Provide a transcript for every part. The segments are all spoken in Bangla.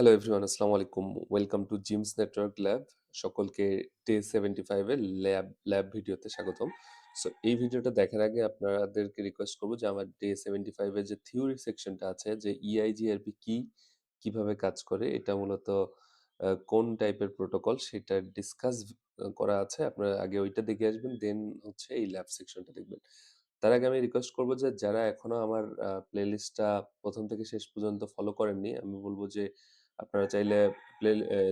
হ্যালো এভরিওয়ান, আসসালামু আলাইকুম। Welcome to gems network lab. সকলকে ডে 75 এর ল্যাব ভিডিওতে স্বাগতম। সো এই ভিডিওটা দেখার আগে আপনাদেরকে রিকোয়েস্ট করব যে আমার ডে 75 এর যে থিওরি সেকশনটা আছে, যে ইআইজিআরপি কি, কিভাবে কাজ করে, এটা মূলত কোন টাইপের প্রোটোকল সেটা ডিসকাস করা আছে। আপনারা আগে ওইটা দেখে আসবেন, দেন হচ্ছে এই ল্যাব সেকশনটা দেখবেন। তার আগে আমি রিকোয়েস্ট করব যে যারা এখনো আমার প্লেলিস্টটা ১ম থেকে শেষ পর্যন্ত ফলো করেননি, আমি বলব যে আপনারা চাইলে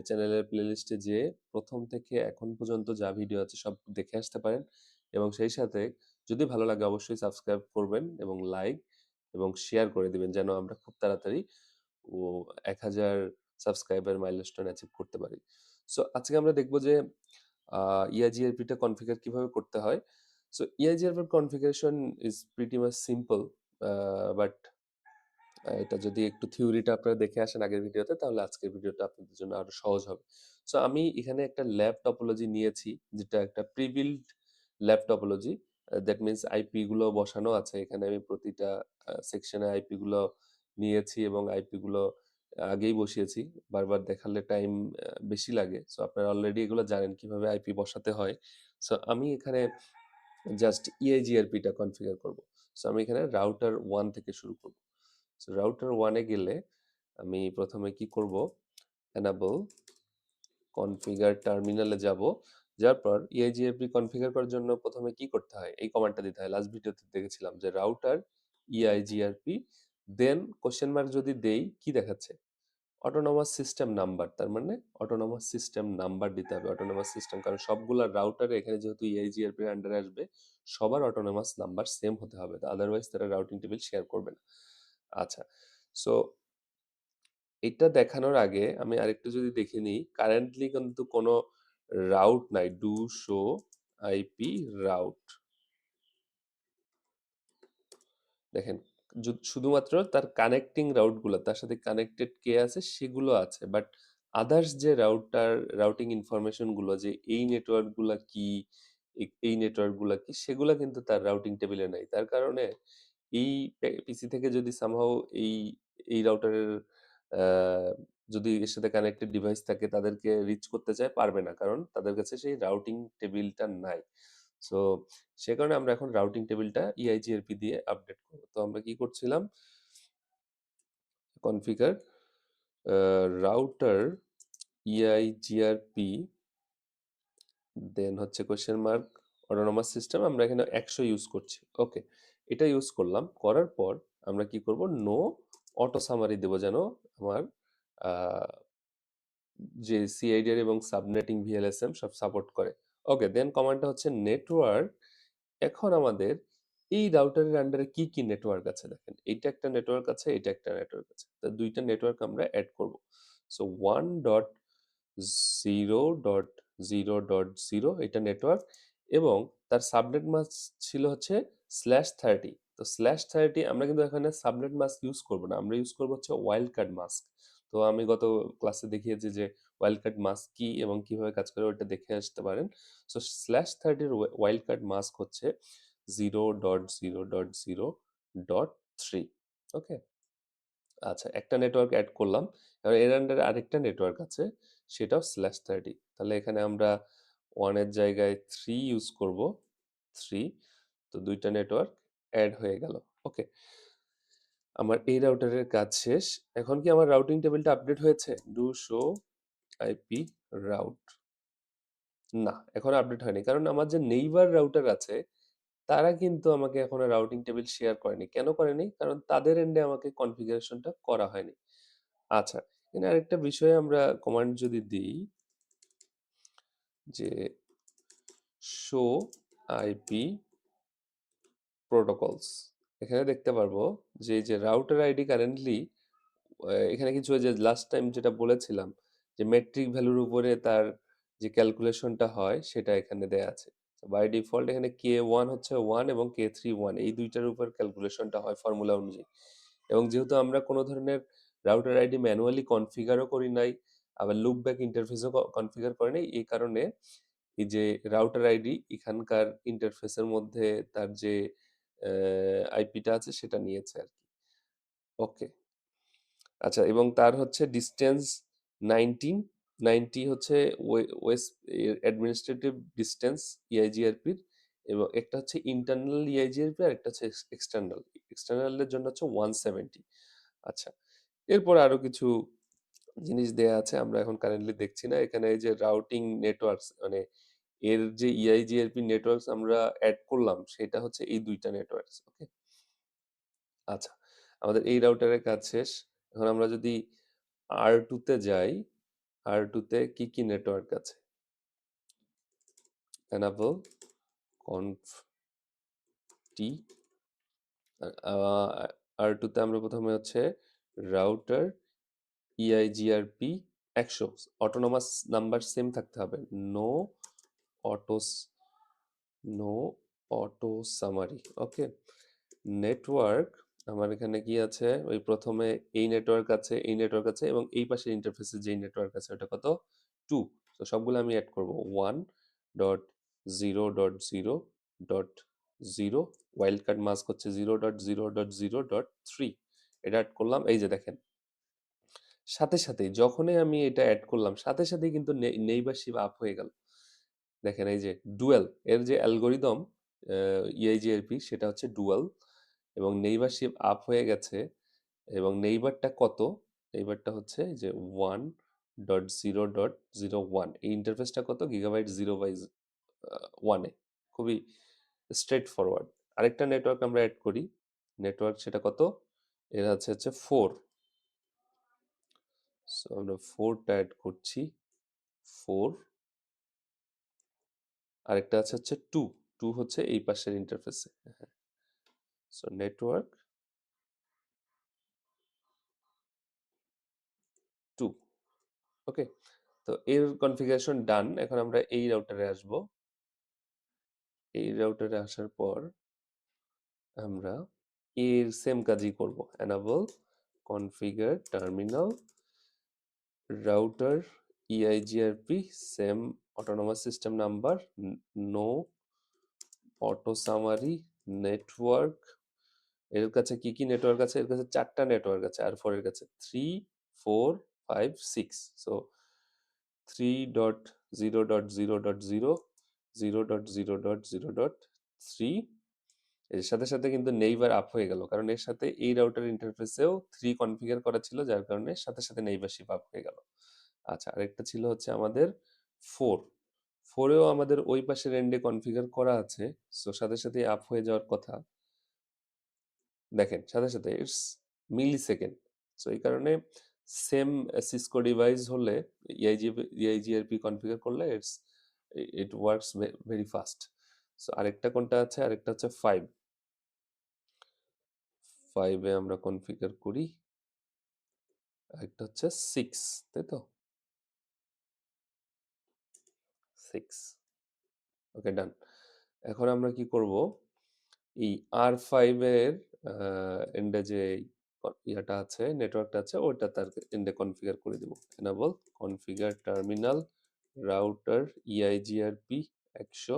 চ্যানেলের প্লেলিস্টে যেয়ে ১ম থেকে এখন পর্যন্ত যা ভিডিও আছে সব দেখে আসতে পারেন, এবং সেই সাথে যদি ভালো লাগে অবশ্যই সাবস্ক্রাইব করবেন এবং লাইক এবং শেয়ার করে দিবেন, যেন আমরা খুব তাড়াতাড়ি ও ১,০০০ সাবস্ক্রাইবার মাইলস্টোন অ্যাচিভ করতে পারি। সো আজকে আমরা দেখব যে EIGRP টা কনফিগার কিভাবে করতে হয়। So EIGRP configuration is pretty much simple, but এটা যদি একটু থিওরিটা আপনারা দেখে আসেন আগের ভিডিওতে, তাহলে আজকের ভিডিওটা আপনাদের জন্য আরো সহজ হবে। সো আমি এখানে একটা ল্যাব টপোলজি নিয়েছি, যেটা একটা pre-build lab topology. That means IP গুলো বসানো আছে। এখানে আমি প্রতিটা সেকশনে আইপি গুলো নিয়েছি এবং আইপি গুলো আগেই বসিয়েছি। বারবার দেখালে টাইম বেশি লাগে। সো আপনারা অলরেডি এগুলো জানেন কিভাবে আইপি বসাতে হয়। সো আমি এখানে জাস্ট EIGRP টা কনফিগার করব। সো আমি এখানে রাউটার 1 থেকে শুরু করব। সো রাউটার 1 এ গেলে আমি ১ম এ কি করব? enable কনফিগার টার্মিনালে যাব। যাওয়ার পর EIGRP কনফিগার করার জন্য ১ম এ কি করতে হয়? এই কমান্ডটা দিতে হয়। লাস্ট ভিডিওতে দেখেছিলাম যে রাউটার EIGRP দেন কোয়েশ্চেন মার্ক যদি দেই, কি দেখাচ্ছে? Autonomous system number. তার মানে অটোনোমাস সিস্টেম নাম্বার দিতে হবে। অটোনোমাস সিস্টেম, কারণ সবগুলা রাউটারে এখানে যেহেতু EIGRP এর আন্ডারে আসবে, সবার অটোনোমাস নাম্বার সেম হতে হবে। আদারওয়াইজ তারা রাউটিং টেবিল শেয়ার করবে না। আচ্ছা। সো এটা দেখানোর আগে আমি আরেকটু যদি দেখে নিই, কারেন্টলি কিন্তু কোনো রাউট নাই। Do show IP route. দেখেন, শুধুমাত্র তার কানেক্টিং রাউট গুলো, তার সাথে কানেক্টেড কে আছে সেগুলো আছে, বাট আদার্স যে রাউটিং ইনফরমেশন গুলো, যে এই নেটওয়ার্ক গুলা কি, এই নেটওয়ার্ক গুলা কি, সেগুলা কিন্তু তার রাউটিং টেবিলে নাই। তার কারণে এই পিসি থেকে যদি সামহাও এই এই রাউটারের যদি এর সাথে কানেক্টেড ডিভাইস থাকে, তাদেরকে রিচ করতে চায়, পারবে না, কারণ তাদের কাছে সেই রাউটিং টেবিলটা নাই। সো সে কারণে আমরা এখন রাউটিং টেবিলটা EIGRP দিয়ে আপডেট করব। তো আমরা কি করছিলাম? কনফিগার রাউটার EIGRP দেন হচ্ছে কোয়েশ্চেন মার্ক অটোনোমাস সিস্টেম। আমরা এখানে ১০০ ইউজ করছি। ওকে, এটা ইউজ করলাম। করার পর আমরা কি করব? নো অটো সামারি দেব, যেন আমার আহ, যে সিআইডিআর এবং সাবনেটিং ভিএলএসএম সব সাপোর্ট করে। ওকে, দেন কমান্ডটা হচ্ছে নেটওয়ার্ক। এখন আমাদের এই রাউটারের আন্ডারে কি কি নেটওয়ার্ক আছে দেখেন, এইটা একটা নেটওয়ার্ক আছে, এটা একটা নেটওয়ার্ক আছে। তো দুইটা নেটওয়ার্ক আমরা অ্যাড করব। সো 1.0.0.0 এটা নেটওয়ার্ক, এবং তার সাবনেট মাস্ক ছিল হচ্ছে /30। তো /30 আমরা কিন্তু এখানে সাবনেট মাস্ক ইউজ করব না, আমরা ইউজ করব হচ্ছে ওয়াইল্ড কার্ড মাস্ক। তো আমি গত ক্লাসে দেখিয়েছি যে ওয়াইল্ড কার্ড মাস্ক কি এবং কিভাবে কাজ করে, ওটা দেখে আসতে পারেন। সো /30 ওয়াইল্ড কার্ড মাস্ক হচ্ছে 0.0.0.3। ওকে, আচ্ছা, একটা নেটওয়ার্ক অ্যাড করলাম। এবার এর আন্ডারে আরেকটা নেটওয়ার্ক আছে, সেটাও /30। তাহলে এখানে আমরা 1 এর জায়গায় 3 ইউজ করব। 3। তো দুইটা নেটওয়ার্ক অ্যাড হয়ে গেল। ওকে, আমার এই রাউটারের কাজ শেষ। এখন কি আমার রাউটিং টেবিলটা আপডেট হয়েছে? Do show IP route. না, এখন আপডেট হয়নি, কারণ আমার যে নেইবার রাউটার আছে, তারা কিন্তু আমাকে এখনো রাউটিং টেবিল শেয়ার করেনি। কেন করেনি? কারণ তাদের এন্ডে আমাকে কনফিগারেশনটা করা হয়নি। আচ্ছা, এখানে আরেকটা বিষয়ে আমরা কমান্ড যদি দিই, যে শো আইপি প্রোটোকলস, এখানে দেখতে পারবো যে এই যে রাউটার আইডি কারেন্টলি, এখানে কিছু ওই যে লাস্ট টাইম যেটা বলেছিলাম, যে মেট্রিক ভ্যালুর উপরে তার যে ক্যালকুলেশনটা হয় সেটা এখানে দেয়া আছে। বাই ডিফল্ট এখানে K1 হচ্ছে 1 এবং K3 1, এই দুইটার উপর ক্যালকুলেশনটা হয় ফর্মুলা অনুযায়ী। এবং যেহেতু আমরা কোনো ধরনের রাউটার আইডি ম্যানুয়ালি কনফিগারও করি নাই, আবার লুপব্যাক ইন্টারফেসও কনফিগার করে নাই, এই কারণে এই যে রাউটার আইডি এখানকার ইন্টারফেসের মধ্যে তার যে আইপিটা আছে সেটা নিয়েছে আর কি। ওকে, আচ্ছা, এবং তার হচ্ছে ডিস্টেন্স 19, 90 হচ্ছে ওয়েস্ট অ্যাডমিনিস্ট্রেটিভ ডিস্টেন্স ইআইজিআরপির, এবং একটা হচ্ছে ইন্টারনাল ইআইজিআরপি আর একটা হচ্ছে এক্সটার্নাল। এক্সটার্নালের জন্য হচ্ছে 170। আচ্ছা, এরপর আরো কিছু জিনিস দেয়া আছে, আমরা এখন কারেন্টলি দেখছি না। এখানে এই যে রাউটিং নেটওয়ার্কস, মানে এর যে ইআইজিআরপি নেটওয়ার্কস আমরা অ্যাড করলাম সেটা হচ্ছে এই দুইটা নেটওয়ার্কস। ওকে, আচ্ছা, আমাদের এই রাউটারের কাজ শেষ। এখন আমরা যদি R2 তে যাই, R2 তে কি কি নেটওয়ার্ক আছে? enable conf t, R2 তে আমরা প্রথমে হচ্ছে router EIGRP 100, autonomous number same থাকতে হবে। No autos no auto summary. Okay, network আমার এখানে কি আছে, ওই প্রথমে এই নেটওয়ার্ক আছে, এই নেটওয়ার্ক আছে, এবং এই পাশের ইন্টারফেসে যেই নেটওয়ার্ক আছে ওটা কত, 2। তো সবগুলো আমি অ্যাড করব। 1.0.0.0, ওয়াইল্ড কার্ড মাস্ক হচ্ছে 0.0.0.3, এটা অ্যাড করলাম। এই যে দেখেন, সাথে সাথেই যখনই আমি এটা অ্যাড করলাম সাথে সাথেই কিন্তু নেইবারশিপ আপ হয়ে গেল। দেখেন এই যে ডুয়েল, এর যে অ্যালগোরিদম ইআইজিআরপি সেটা হচ্ছে ডুয়াল, এবং নেইবারশিপ আপ হয়ে গেছে। এবং নেইবারটা কত, নেইবারটা হচ্ছে যে 1.0.0.1, এই ইন্টারফেসটা কত, গিগাবাইট 0/1-এ, খুবই স্ট্রেট ফরওয়ার্ড। আরেকটা নেটওয়ার্ক আমরা অ্যাড করি, নেটওয়ার্ক সেটা কত, এর হচ্ছে 4। সো আমরা 4টা অ্যাড করছি, 4। আরেকটা হচ্ছে 2, 2 হচ্ছে এই পাশের ইন্টারফেসে। So network 2। ওকে, তো এর কনফিগারেশন ডান। এখন আমরা এই রাউটারে আসব। এই রাউটারে আসার পর আমরা এর সেম কাজই করব। enable configure terminal router EIGRP, same autonomous system number, no auto summary, network. এর কাছে কি কি নেটওয়ার্ক আছে, এর কাছে 4টা নেটওয়ার্ক আছে, আর 4 এর কাছে 3, 4, 5, 6। সো 3.0.0.0, 0.0.0.3, এর সাথে সাথে কিন্তু নেইবার আপ হয়ে গেল, কারণ এর সাথে এই রাউটার ইন্টারফেসেও 3 কনফিগার করা ছিল, যার কারণে সাথে সাথে নেইবারশিপ আপ হয়ে গেল। আচ্ছা, আরেকটা ছিল হচ্ছে আমাদের 4, 4এও আমাদের ওই পাশের এন্ডে কনফিগার করা আছে, সো সাথে সাথে আপ হয়ে যাওয়ার কথা। দেখেন সাথে সাথে ইটস মিলি সেকেন্ড। সো এই কারণে সেম সিসকো ডিভাইস হলে ইআইজিআরপি কনফিগার করলে it works very fast. So আরেকটা কোনটা আছে, আরেকটা হচ্ছে 5, 5-এ আমরা কনফিগার করি। আরেকটা হচ্ছে 6, তাই তো, 6। ওকে, ডান। এখন আমরা কি করব, এই R5 এর এন্ডে যে ইয়াটা আছে, নেটওয়ার্কটা আছে, ওটা তার এন্ডে কনফিগার করে দেব। enable configure terminal router EIGRP 100।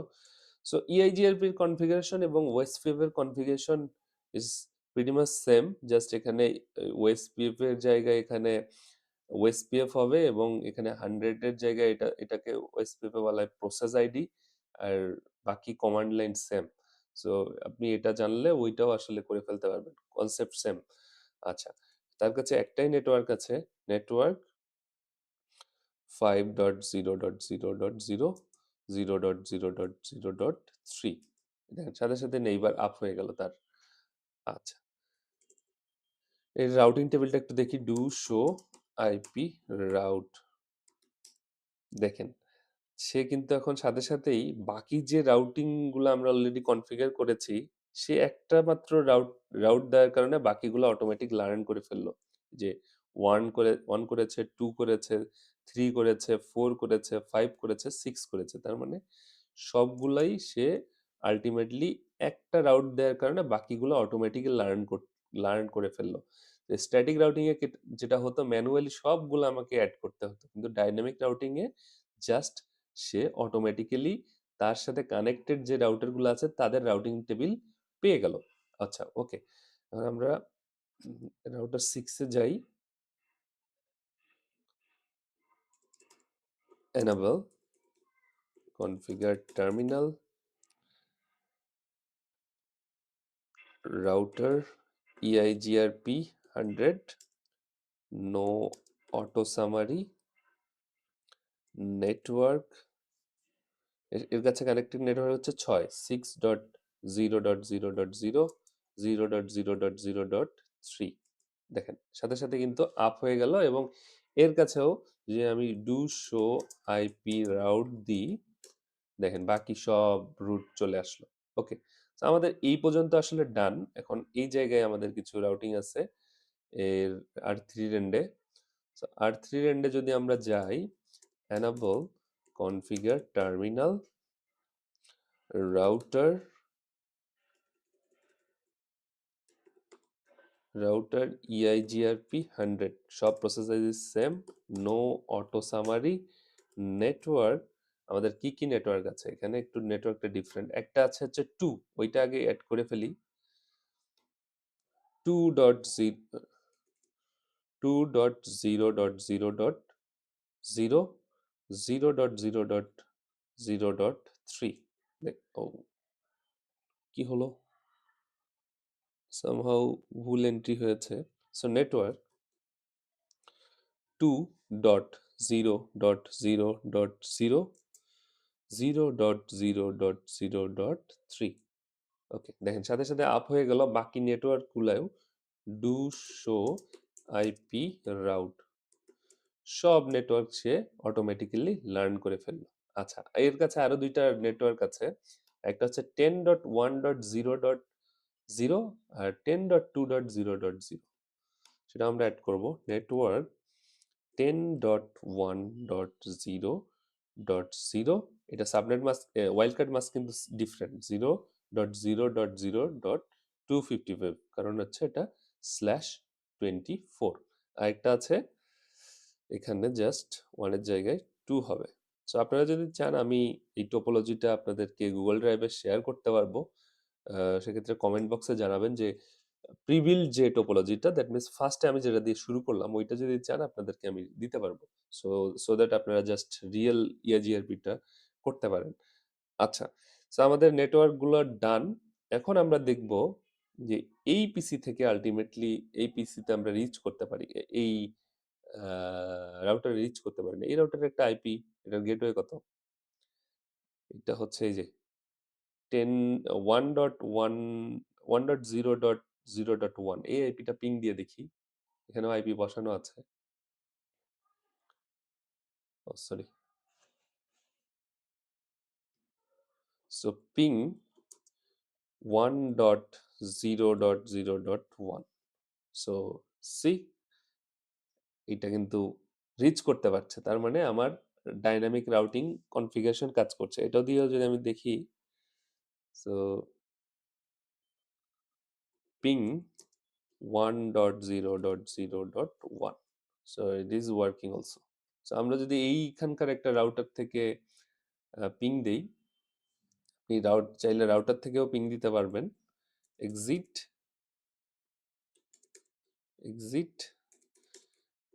So EIGRP এর কনফিগারেশন এবং ওয়েস্টপিএফ এর configuration is pretty much same, just এখানে ওয়েস্টপিএফ এর জায়গায় এখানে ওয়েস্টপিএফ হবে, এবং এখানে 100 এর জায়গায় এটাকে ওয়েস্টপিএফ এ বলা হয় প্রসেস আইডি, আর বাকি কমান্ড লাইন সেম। সো আপনি এটা জানলে ওইটাও আসলে করে ফেলতে পারবেন, কনসেপ্ট সেম। আচ্ছা, তার কাছে একটাই নেটওয়ার্ক আছে, নেটওয়ার্ক 5.0.0.0, 0.0.0.3। দেখেন সাথে সাথে নেইবার আপ হয়ে গেল তার। আচ্ছা, এর রাউটিং টেবিলটা একটু দেখি, ডু শো আইপি রাউট। দেখেন সে কিন্তু এখন সাথে সাথেই বাকি যে রাউটিং গুলো আমরা অলরেডি কনফিগার করেছি, সে একটা মাত্র রাউট দেওয়ার কারণে বাকিগুলো অটোমেটিক লার্ন করে ফেললো, যে 1 করেছে, 2 করেছে, 3 করেছে, 4 করেছে, 5 করেছে, 6 করেছে। তার মানে সবগুলাই সে আলটিমেটলি একটা রাউট দেওয়ার কারণে বাকিগুলো অটোমেটিক্যালি লার্ন করে ফেললো। স্ট্যাটিক রাউটিং এ যেটা হতো, ম্যানুয়ালি সবগুলো আমাকে অ্যাড করতে হতো, কিন্তু ডাইনামিক রাউটিং এ জাস্ট সে অটোমেটিক্যালি তার সাথে কানেক্টেড যে রাউটার গুলো আছে তাদের রাউটিং টেবিল পেয়ে গেল। আচ্ছা, ওকে, আমরা রাউটার 6-এ যাই। enable configure terminal router EIGRP 100 no auto summary network এর কাছে কানেক্টেড নেটওয়ার্ক হচ্ছে 6.0.0.0 0.0.0.3 দেখেন সাথে সাথে কিন্তু আপ হয়ে গেল এবং এর কাছেও যে আমি ডু শো আইপি রাউট দিই দেখেন বাকি সব রুট চলে আসলো ওকে তো আমাদের এই পর্যন্ত আসলে ডান এখন এই জায়গায় আমাদের কিছু রাউটিং আছে এর R3 রেন্ডে R3 রেন্ডে যদি আমরা যাই enable configure terminal router EIGRP 100 সব processor is same no auto summary network আমাদের কি কি নেটওয়ার্ক আছে এখানে একটু নেটওয়ার্কটা ডিফারেন্ট একটা আছে হচ্ছে 2 ওইটা আগে অ্যাড করে ফেলি 2.0 2.0.0.0 0.0.0.3 ও কি হলো somehow ভুল এন্ট্রি হয়েছে সো নেটওয়ার্ক 2.0.0.0 ওকে দেখেন সাথে সাথে আপ হয়ে গেল বাকি নেটওয়ার্ক গুলাও ডু শো আইপি রাউট সব নেটওয়ার্ক সে অটোমেটিক্যালি লার্ন করে ফেললো আচ্ছা এর কাছে আরো দুইটা নেটওয়ার্ক আছে একটা হচ্ছে 10.1.0.0 আর 10.2.0.0 সেটা আমরা অ্যাড করব নেটওয়ার্ক 10.1.0.0 এটা subnet mask wild card mask কিন্তু ডিফারেন্ট 0.0.0.255 কারণ হচ্ছে এটা /24 আর একটা আছে এখানে জাস্ট ওয়ানের জায়গায় 2 হবে সো আপনারা যদি চান আমি এই টোপোলজিটা আপনাদেরকে গুগল ড্রাইভে শেয়ার করতে পারবো সেক্ষেত্রে কমেন্ট বক্সে জানাবেন যে প্রিবিল্ড যে টোপোলজিটা দ্যাট মিনস ফার্স্টে আমি যেটা দিয়ে শুরু করলাম ওইটা যদি চান আপনাদেরকে আমি দিতে পারবো সো সো দ্যাট আপনারা জাস্ট রিয়েল ইআইজিআরপিটা করতে পারেন আচ্ছা সো আমাদের নেটওয়ার্ক গুলো ডান এখন আমরা দেখব যে এই পিসি থেকে আলটিমেটলি এই পিসিতে আমরা রিচ করতে পারি এই রাউটার রিচ করতে পারি না এই রাউটারের একটা আইপি এটার গেটওয়ে কত এটা হচ্ছে এই যে 10 1.1 1.0.0.1 এই আইপিটা পিং দিয়ে দেখি এখানেও আইপি বসানো আছে oh sorry so ping 1.0.0.1 so see এটা কিন্তু রিচ করতে পারছে তার মানে আমার ডাইনামিক রাউটিং কনফিগারেশন কাজ করছে এটা দিয়েও যদি আমি দেখি so ping 1.0.0.1 so it is working also so আমরা যদি এইখানকার একটা রাউটার থেকে পিং দেই আপনি চাইলে রাউটার থেকেও পিং দিতে পারবেন এক্সিট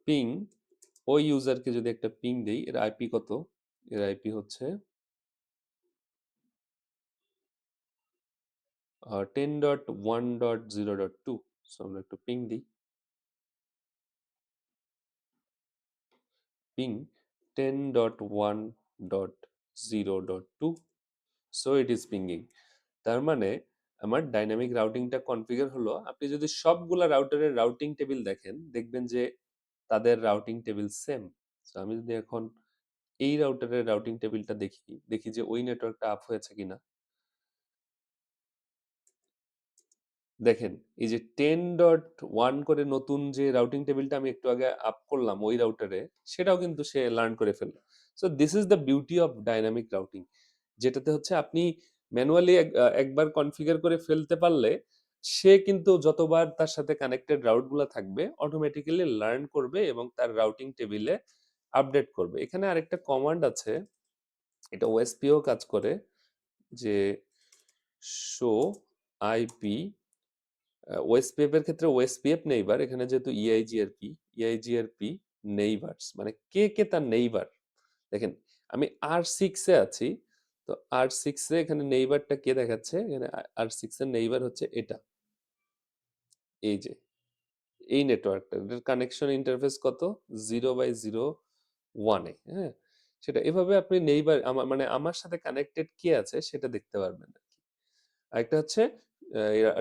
পিং ওই ইউজারকে যদি একটা পিং দেই এর আইপি কত এর আইপি হচ্ছে 10.1.0.2 সো আমরা একটু পিং দিই ping 10.1.0.2 so it is pinging তার মানে আমার ডাইনামিক রাউটিংটা কনফিগার হলো আপনি যদি সবগুলা রাউটারের রাউটিং টেবিল দেখেন দেখবেন যে তাদের রাউটিং টেবিল সেম সো আমি যদি এখন এই রাউটারের রাউটিং টেবিলটা দেখি যে ওই নেটওয়ার্কটা আপ হয়েছে কিনা দেখেন এই যে 10.1 করে নতুন যে রাউটিং টেবিলটা আমি একটু আগে আপ করলাম ওই রাউটারে সেটাও কিন্তু সে লার্ন করে ফেললো so this is the beauty of dynamic routing যেটাতে হচ্ছে আপনি ম্যানুয়ালি একবার কনফিগার করে ফেলতে পারলে সে কিন্তু যতবার তার সাথে কানেক্টেড রাউটগুলো থাকবে অটোমেটিক্যালি লার্ন করবে এবং তার রাউটিং টেবিলে আপডেট করবে এখানে আরেকটা কমান্ড আছে এটা ওএসপিও কাজ করে যে শো আইপি ওএসপিএফ এর ক্ষেত্রে ওএসপিএফ নেইবার এখানে যেহেতু ইআইজিআরপি নেইবারস মানে কে কে তার নেইবার দেখেন আমি R6 এ আছি। তো R6 এ এখানে নেইবারটা কে দেখাচ্ছে? এখানে R6 এর নেইবার হচ্ছে এটা। এই যে, এই নেটওয়ার্কটা। এটার কানেকশন ইন্টারফেস কত? 0/01 এ, হ্যাঁ? সেটা এভাবে আপনি নেইবার মানে আমার সাথে কানেক্টেড কে আছে সেটা দেখতে পারবেন আরকি। আরেকটা হচ্ছে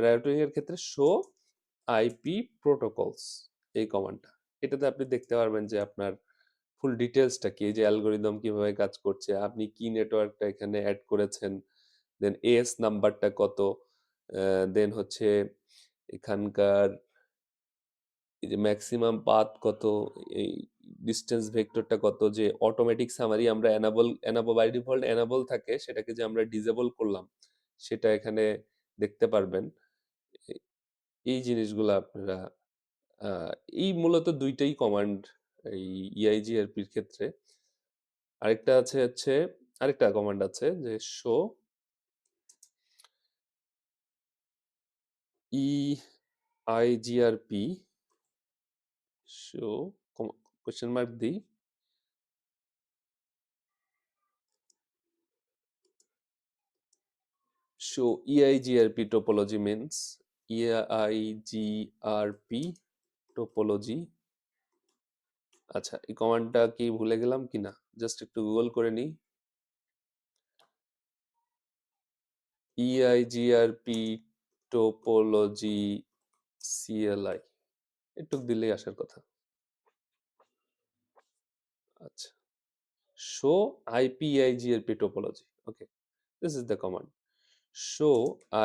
রাউটিং এর ক্ষেত্রে শো আইপি প্রোটোকলস এই কমান্ডটা। এটাতে আপনি দেখতে পারবেন যে আপনার ফুল ডিটেইলসটা কি, এই যে অ্যালগরিদম কিভাবে কাজ করছে, আপনি কি নেটওয়ার্কটা এখানে এড করেছেন, দেন এএস নাম্বারটা কত, দেন হচ্ছে এখানকার এই যে ম্যাক্সিমাম পাথ কত, এই ডিসটেন্স ভেক্টরটা কত, যে অটোমেটিক সামারি আমরা এনাবল বাই ডিফল্ট এনাবল থাকে, সেটাকে যে আমরা ডিসেবল করলাম সেটা এখানে দেখতে পারবেন। এ- এই জিনিসগুলো আপনারা আহ, এই মূলত দুইটাই কমান্ড এই ইআইজিআরপির ক্ষেত্রে। আরেকটা আছে হচ্ছে, আরেকটা কমান্ড আছে যে শো ই আইজিআরপি, শো কোশ্চেন মার্ক দিই, show EIGRP topology means EIGRP topology। আচ্ছা, এই কমান্ডটা কি ভুলে গেলাম কিনা জাস্ট একটু গুগল করে নিই। EIGRP topology CLI একটু দিলেই আসার কথা। আচ্ছা, show IP EIGRP topology, okay, this is the command, show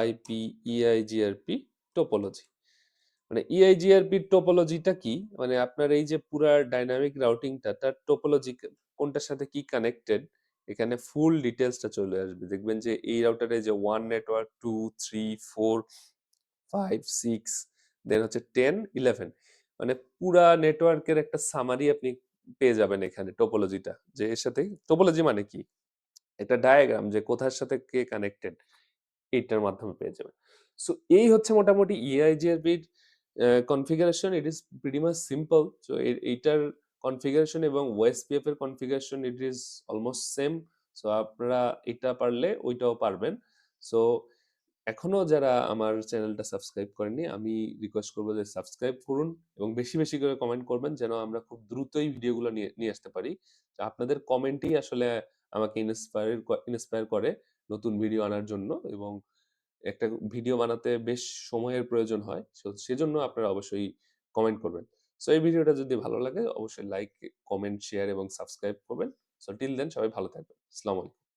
IP EIGRP topology। মানে ইআইজিআরপির টোপোলজিটা কি, মানে আপনার এই যে পুরা ডাইনামিক রাউটিংটা তার টোপোলজি কোনটার সাথে কি কানেক্টেড, এখানে ফুল ডিটেলসটা চলে আসবে। দেখবেন যে এই রাউটারে যে 1 নেটওয়ার্ক 2 3 4 5 6 দেন হচ্ছে 10 11, মানে পুরা নেটওয়ার্কের একটা সামারি আপনি পেয়ে যাবেন এখানে টোপোলজিটা, যে এর সাথে টোপোলজি মানে কি, একটা ডায়াগ্রাম যে কোথার সাথে কে কানেক্টেড এইটার মাধ্যমে পেয়ে যাবেন। সো এই হচ্ছে মোটামুটি EIGRP-র configuration. It is pretty much simple. So এইটার কনফিগারেশন এবং ওএসপিএফ এর configuration it is almost same. So আপনারা এটা পারলে ওইটাও পারবেন। সো এখনো যারা আমার চ্যানেলটা সাবস্ক্রাইব করেননি, আমি রিকোয়েস্ট করবো যে সাবস্ক্রাইব করুন এবং বেশি বেশি করে কমেন্ট করবেন, যেন আমরা খুব দ্রুতই ভিডিওগুলো নিয়ে নিয়ে আসতে পারি। তো আপনাদের কমেন্টই আসলে আমাকে ইন্সপায়ার করে নতুন ভিডিও আনার জন্য, এবং একটা ভিডিও বানাতে বেশ সময়ের প্রয়োজন হয়। সেজন্য আপনারা অবশ্যই কমেন্ট করবেন। সো এই ভিডিওটা যদি ভালো লাগে অবশ্যই লাইক, কমেন্ট, শেয়ার এবং সাবস্ক্রাইব করবেন। সো টিল দেন সবাই ভালো থাকবেন। আসসালামু আলাইকুম।